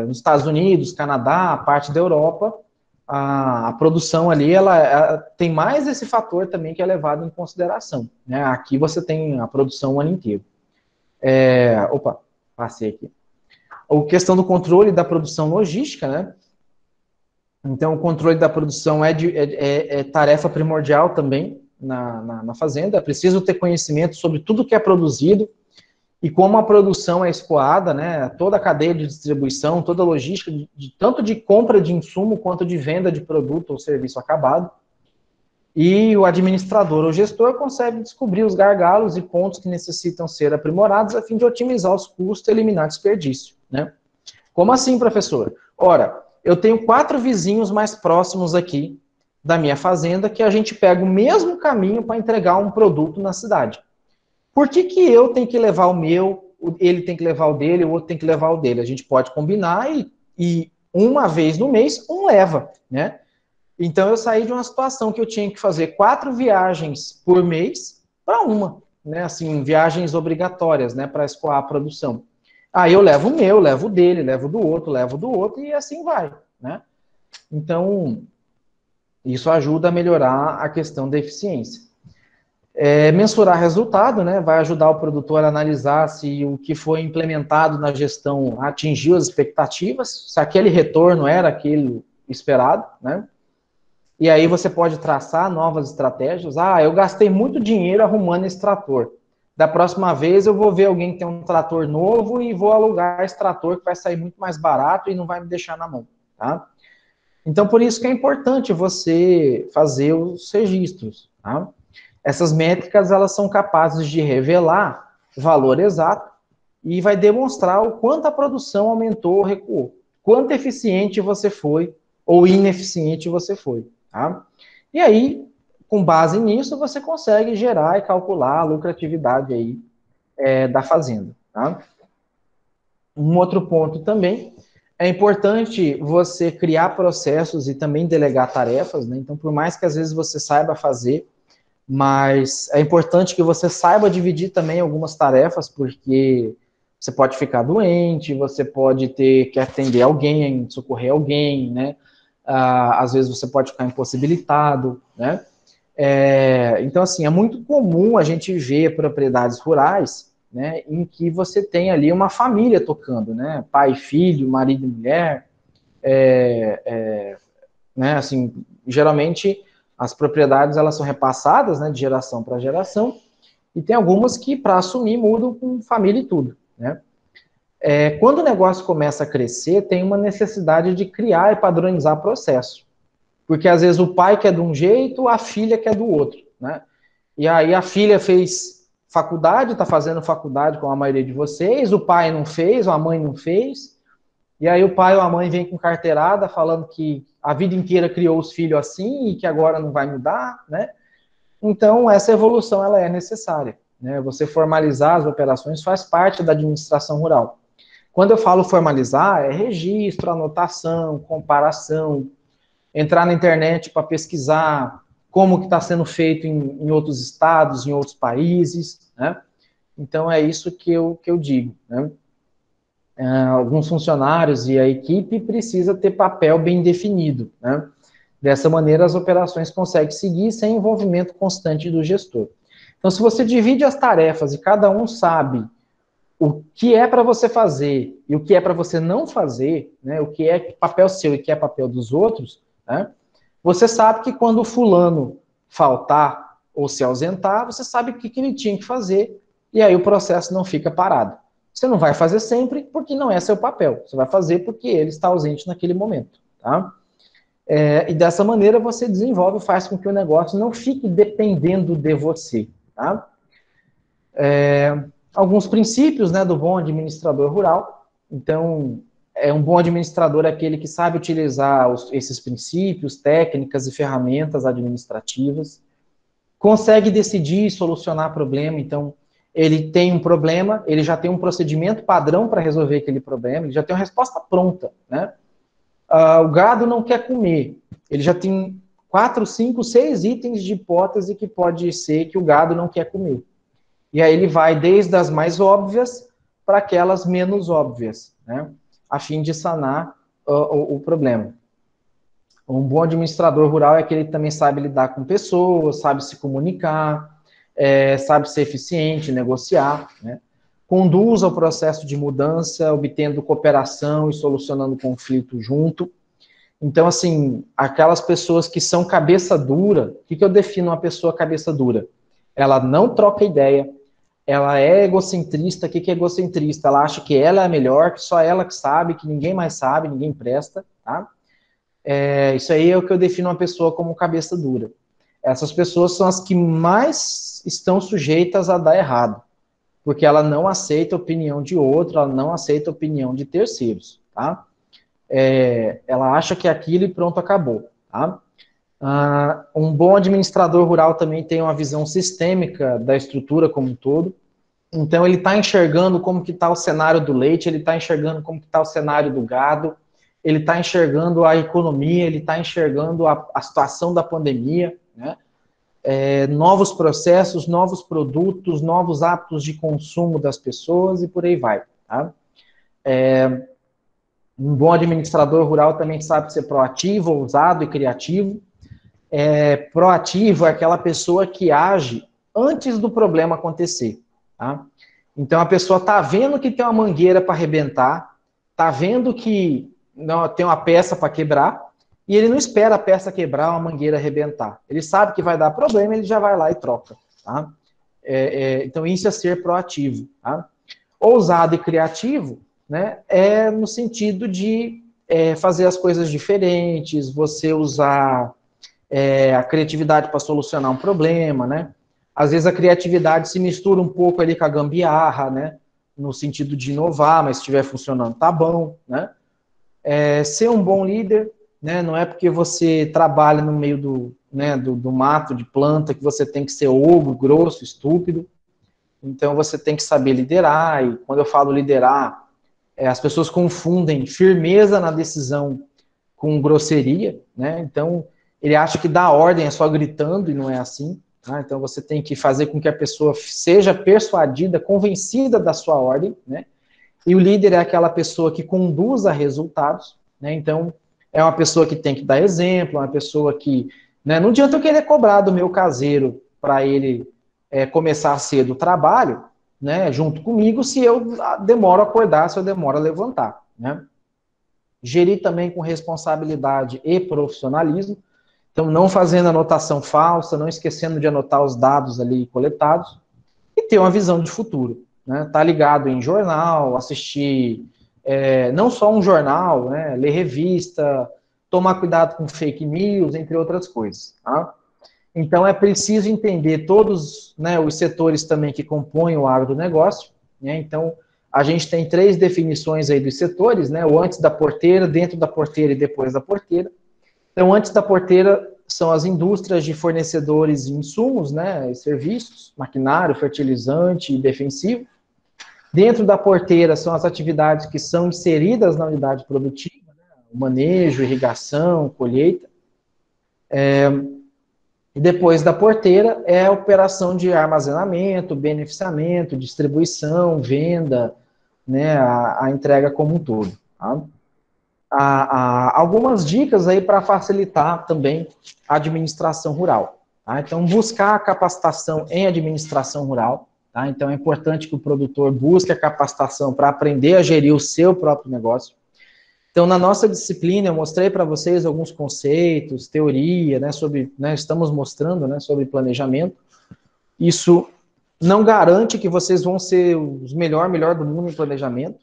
Nos Estados Unidos, Canadá, a parte da Europa, a produção ali, ela tem mais esse fator também que é levado em consideração, né? Aqui você tem a produção o ano inteiro. Opa, passei aqui. A questão do controle da produção logística, né? Então, o controle da produção é tarefa primordial também na fazenda. É preciso ter conhecimento sobre tudo que é produzido e como a produção é escoada, né? Toda a cadeia de distribuição, toda a logística, tanto de compra de insumo quanto de venda de produto ou serviço acabado. E o administrador ou gestor consegue descobrir os gargalos e pontos que necessitam ser aprimorados a fim de otimizar os custos e eliminar desperdício, né? Como assim, professor? Ora, eu tenho 4 vizinhos mais próximos aqui da minha fazenda que a gente pega o mesmo caminho para entregar um produto na cidade. Por que eu tenho que levar o meu, ele tem que levar o dele, o outro tem que levar o dele? A gente pode combinar e uma vez no mês, um leva, né? Então eu saí de uma situação que eu tinha que fazer 4 viagens por mês para uma, né? Assim, viagens obrigatórias, né? Para escoar a produção. Aí eu levo o meu, levo o dele, levo do outro e assim vai, né? Então, isso ajuda a melhorar a questão da eficiência. Mensurar resultado, né? Vai ajudar o produtor a analisar se o que foi implementado na gestão atingiu as expectativas, se aquele retorno era aquele esperado, né? E aí você pode traçar novas estratégias. Ah, eu gastei muito dinheiro arrumando esse trator. Da próxima vez eu vou ver alguém que tem um trator novo e vou alugar esse trator que vai sair muito mais barato e não vai me deixar na mão, tá? Então, por isso que é importante você fazer os registros, tá? Essas métricas, elas são capazes de revelar o valor exato e vai demonstrar o quanto a produção aumentou ou recuou, quanto eficiente você foi ou ineficiente você foi, tá? E aí, com base nisso, você consegue gerar e calcular a lucratividade aí da fazenda, tá? Um outro ponto também, é importante você criar processos e também delegar tarefas, né? Então, por mais que às vezes você saiba fazer, mas é importante que você saiba dividir também algumas tarefas, porque você pode ficar doente, você pode ter que atender alguém, socorrer alguém, né? Às vezes você pode ficar impossibilitado, né? Então, assim, é muito comum a gente ver propriedades rurais, né, em que você tem ali uma família tocando, né? Pai, filho, marido e mulher, né? Assim, geralmente as propriedades elas são repassadas, né, de geração para geração, e tem algumas que, para assumir, mudam com família e tudo, né? Quando o negócio começa a crescer, tem uma necessidade de criar e padronizar processo. Porque às vezes o pai quer de um jeito, a filha quer do outro, né? E aí a filha fez faculdade, está fazendo faculdade com a maioria de vocês, o pai não fez, ou a mãe não fez, e aí o pai ou a mãe vem com carteirada falando que a vida inteira criou os filhos assim e que agora não vai mudar, né? Então, essa evolução ela é necessária, né? Você formalizar as operações faz parte da administração rural. Quando eu falo formalizar, é registro, anotação, comparação, entrar na internet para pesquisar como que está sendo feito em outros estados, em outros países, né? Então, é isso que eu digo, né? Alguns funcionários e a equipe precisa ter papel bem definido, né? Dessa maneira, as operações conseguem seguir sem envolvimento constante do gestor. Então, se você divide as tarefas e cada um sabe o que é para você fazer e o que é para você não fazer, né, o que é papel seu e o que é papel dos outros, né, você sabe que quando o fulano faltar ou se ausentar, você sabe o que ele tinha que fazer e aí o processo não fica parado. Você não vai fazer sempre porque não é seu papel. Você vai fazer porque ele está ausente naquele momento, tá? E dessa maneira você desenvolve, faz com que o negócio não fique dependendo de você, tá? Alguns princípios, né, do bom administrador rural. Então, um bom administrador é aquele que sabe utilizar esses princípios, técnicas e ferramentas administrativas, consegue decidir e solucionar problema. Então, ele tem um problema, ele já tem um procedimento padrão para resolver aquele problema, ele já tem uma resposta pronta, né? O gado não quer comer, ele já tem 4, 5, 6 itens de hipótese que pode ser que o gado não quer comer. E aí ele vai desde as mais óbvias para aquelas menos óbvias, né? A fim de sanar o problema. Um bom administrador rural é aquele que também sabe lidar com pessoas, sabe se comunicar, sabe ser eficiente, negociar, né? Conduz ao processo de mudança, obtendo cooperação e solucionando conflito junto. Então, assim, aquelas pessoas que são cabeça dura, o que eu defino uma pessoa cabeça dura? Ela não troca ideia, ela é egocentrista. O que é egocentrista? Ela acha que ela é a melhor, que só ela que sabe, que ninguém mais sabe, ninguém presta, tá? Isso aí é o que eu defino uma pessoa como cabeça dura. Essas pessoas são as que mais estão sujeitas a dar errado, porque ela não aceita a opinião de outro, ela não aceita a opinião de terceiros, tá? Ela acha que é aquilo e pronto, acabou, tá? Um bom administrador rural também tem uma visão sistêmica da estrutura como um todo. Então, ele está enxergando como que está o cenário do leite, ele está enxergando como que está o cenário do gado, ele está enxergando a economia, ele está enxergando a situação da pandemia, né? Novos processos, novos produtos, novos hábitos de consumo das pessoas e por aí vai, tá? Um bom administrador rural também sabe ser proativo, ousado e criativo. Proativo é aquela pessoa que age antes do problema acontecer, tá? Então, a pessoa está vendo que tem uma mangueira para arrebentar, está vendo que não, tem uma peça para quebrar, e ele não espera a peça quebrar, uma mangueira arrebentar. Ele sabe que vai dar problema, ele já vai lá e troca, tá? Então, isso é ser proativo, tá? Ousado e criativo, né, é no sentido de fazer as coisas diferentes, você usar a criatividade para solucionar um problema, né? Às vezes a criatividade se mistura um pouco ali com a gambiarra, né? No sentido de inovar, mas se estiver funcionando, tá bom, né? Ser um bom líder, né? Não é porque você trabalha no meio do mato, de planta, que você tem que ser ogro, grosso, estúpido. Então você tem que saber liderar, e quando eu falo liderar, as pessoas confundem firmeza na decisão com grosseria, né? Então, ele acha que dar ordem é só gritando, e não é assim, tá? Então, você tem que fazer com que a pessoa seja persuadida, convencida da sua ordem, né? E o líder é aquela pessoa que conduz a resultados, né? Então, é uma pessoa que tem que dar exemplo, uma pessoa que, né? Não adianta eu querer cobrar do meu caseiro para ele começar cedo o trabalho, né? Junto comigo, se eu demoro a acordar, se eu demoro a levantar, né? Gerir também com responsabilidade e profissionalismo, então não fazendo anotação falsa, não esquecendo de anotar os dados ali coletados, e ter uma visão de futuro, né? Tá ligado em jornal, assistir não só um jornal, né? Ler revista, tomar cuidado com fake news, entre outras coisas, tá? Então é preciso entender todos, né, os setores também que compõem o agronegócio, né? Então a gente tem 3 definições aí dos setores, né? O antes da porteira, dentro da porteira e depois da porteira. Então, antes da porteira são as indústrias de fornecedores de insumos, né? E serviços, maquinário, fertilizante e defensivo. Dentro da porteira são as atividades que são inseridas na unidade produtiva, né? O manejo, irrigação, colheita. E depois da porteira é a operação de armazenamento, beneficiamento, distribuição, venda, né, a entrega como um todo. Tá? Algumas dicas aí para facilitar também a administração rural. Tá? Então, buscar a capacitação em administração rural. Tá? Então, é importante que o produtor busque a capacitação para aprender a gerir o seu próprio negócio. Então, na nossa disciplina, eu mostrei para vocês alguns conceitos, teoria, né, sobre, né, estamos mostrando, né, sobre planejamento. Isso não garante que vocês vão ser os melhor do mundo em planejamento.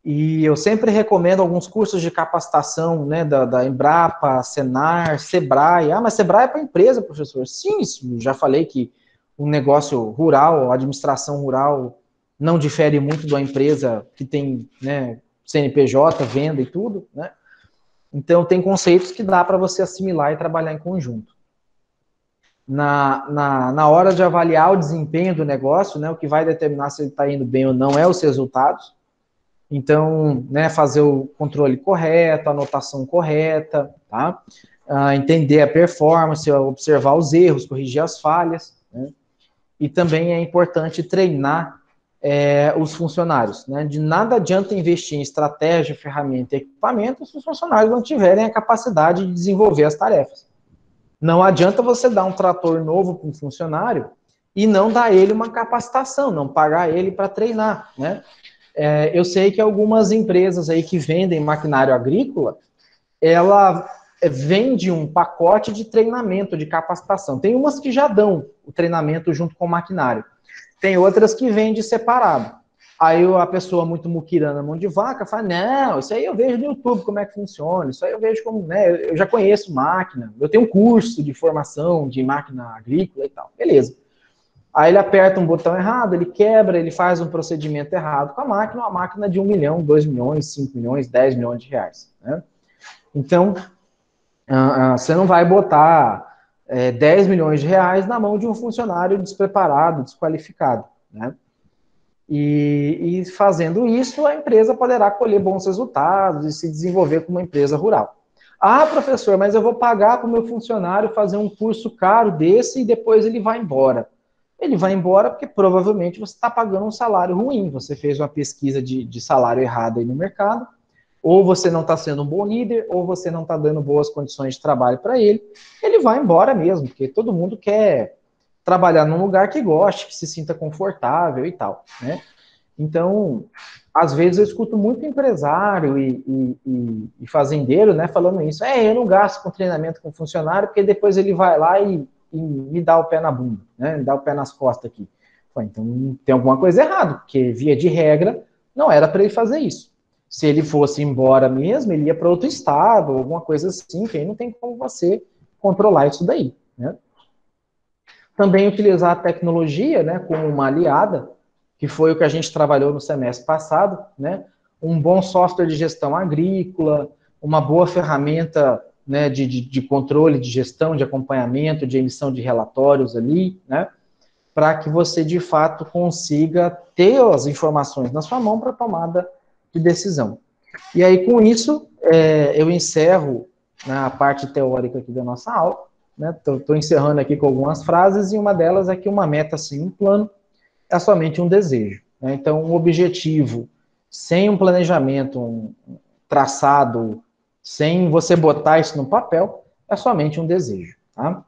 E eu sempre recomendo alguns cursos de capacitação, né, da Embrapa, Senar, Sebrae. Ah, mas Sebrae é para empresa, professor. Sim, já falei que o negócio rural, a administração rural, não difere muito da empresa que tem, né, CNPJ, venda e tudo, né? Então, tem conceitos que dá para você assimilar e trabalhar em conjunto. Na hora de avaliar o desempenho do negócio, né, o que vai determinar se ele está indo bem ou não é os resultados. Então, né, fazer o controle correto, a anotação correta, tá? Entender a performance, observar os erros, corrigir as falhas, né? E também é importante treinar os funcionários, né? De nada adianta investir em estratégia, ferramenta e equipamento se os funcionários não tiverem a capacidade de desenvolver as tarefas. Não adianta você dar um trator novo para um funcionário e não dar ele uma capacitação, não pagar ele para treinar, né? Eu sei que algumas empresas aí que vendem maquinário agrícola, ela vende um pacote de treinamento, de capacitação. Tem umas que já dão o treinamento junto com o maquinário. Tem outras que vendem separado. Aí a pessoa muito muquirana, mão de vaca, fala, não, isso aí eu vejo no YouTube como é que funciona, isso aí eu vejo como, né, eu já conheço máquina, eu tenho um curso de formação de máquina agrícola e tal. Beleza. Aí ele aperta um botão errado, ele quebra, ele faz um procedimento errado com a máquina, uma máquina de 1 milhão, 2 milhões, 5 milhões, 10 milhões de reais. Né? Então, você não vai botar 10 milhões de reais na mão de um funcionário despreparado, desqualificado. Né? E fazendo isso, a empresa poderá colher bons resultados e se desenvolver como uma empresa rural. Ah, professor, mas eu vou pagar para o meu funcionário fazer um curso caro desse e depois ele vai embora. Ele vai embora porque provavelmente você está pagando um salário ruim, você fez uma pesquisa de salário errado aí no mercado, ou você não está sendo um bom líder, ou você não está dando boas condições de trabalho para ele, ele vai embora mesmo, porque todo mundo quer trabalhar num lugar que goste, que se sinta confortável e tal, né? Então, às vezes eu escuto muito empresário e fazendeiro, né, falando isso. Eu não gasto com treinamento com funcionário, porque depois ele vai lá e me dá o pé na bunda, né, me dá o pé nas costas aqui. Então, tem alguma coisa errada, porque, via de regra, não era para ele fazer isso. Se ele fosse embora mesmo, ele ia para outro estado, alguma coisa assim, que aí não tem como você controlar isso daí, né? Também utilizar a tecnologia, né, como uma aliada, que foi o que a gente trabalhou no semestre passado, né? Um bom software de gestão agrícola, uma boa ferramenta, né, de controle, de gestão, de acompanhamento, de emissão de relatórios ali, né? Para que você, de fato, consiga ter as informações na sua mão para tomada de decisão. E aí, com isso, eu encerro na parte teórica aqui da nossa aula, né? Estou encerrando aqui com algumas frases, e uma delas é que uma meta sem um plano é somente um desejo, né? Então, um objetivo sem um planejamento, um traçado, sem você botar isso no papel, é somente um desejo, tá?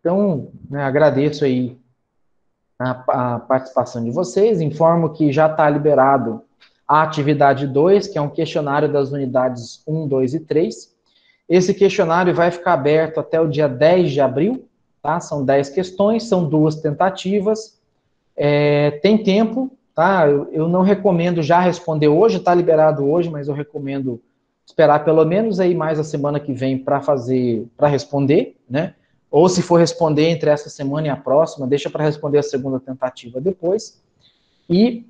Então, né, agradeço aí a participação de vocês, informo que já está liberado a atividade 2, que é um questionário das unidades 1, 2 e 3. Esse questionário vai ficar aberto até o dia 10 de abril, tá? São 10 questões, são 2 tentativas. Tem tempo, tá? Eu não recomendo já responder hoje, está liberado hoje, mas eu recomendo esperar pelo menos aí mais a semana que vem para responder, né? Ou se for responder entre essa semana e a próxima, deixa para responder a segunda tentativa depois. E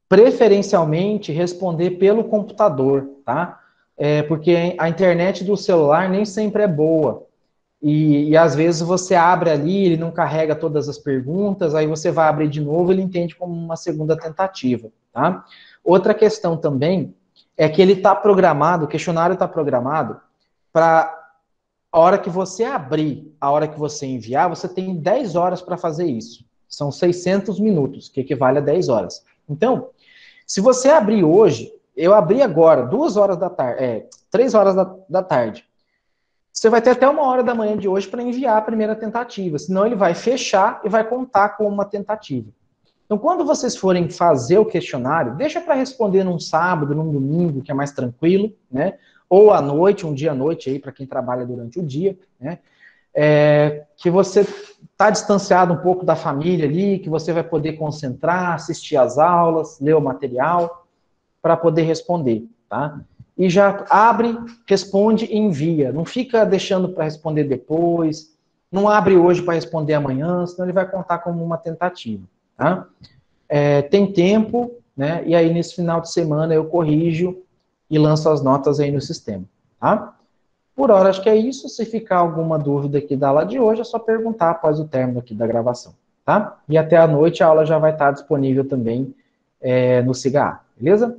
preferencialmente responder pelo computador, tá? Porque a internet do celular nem sempre é boa. E às vezes você abre ali, ele não carrega todas as perguntas, aí você vai abrir de novo, ele entende como uma segunda tentativa, tá? Outra questão também é que ele está programado, o questionário está programado para a hora que você abrir, a hora que você enviar, você tem 10 horas para fazer isso. São 600 minutos, que equivale a 10 horas. Então, se você abrir hoje, eu abri agora, 2 horas da tarde, 3 horas da tarde, você vai ter até 1 hora da manhã de hoje para enviar a primeira tentativa, senão ele vai fechar e vai contar com uma tentativa. Então, quando vocês forem fazer o questionário, deixa para responder num sábado, num domingo, que é mais tranquilo, né? Ou à noite, um dia à noite aí para quem trabalha durante o dia, né? Que você está distanciado um pouco da família ali, que você vai poder concentrar, assistir às aulas, ler o material, para poder responder, tá? E já abre, responde e envia. Não fica deixando para responder depois, não abre hoje para responder amanhã, senão ele vai contar como uma tentativa, tá? Tem tempo, né? E aí nesse final de semana eu corrijo e lanço as notas aí no sistema, tá? Por hora acho que é isso. Se ficar alguma dúvida aqui da aula de hoje, é só perguntar após o término aqui da gravação, tá? E até a noite a aula já vai estar disponível também no SIGA, beleza?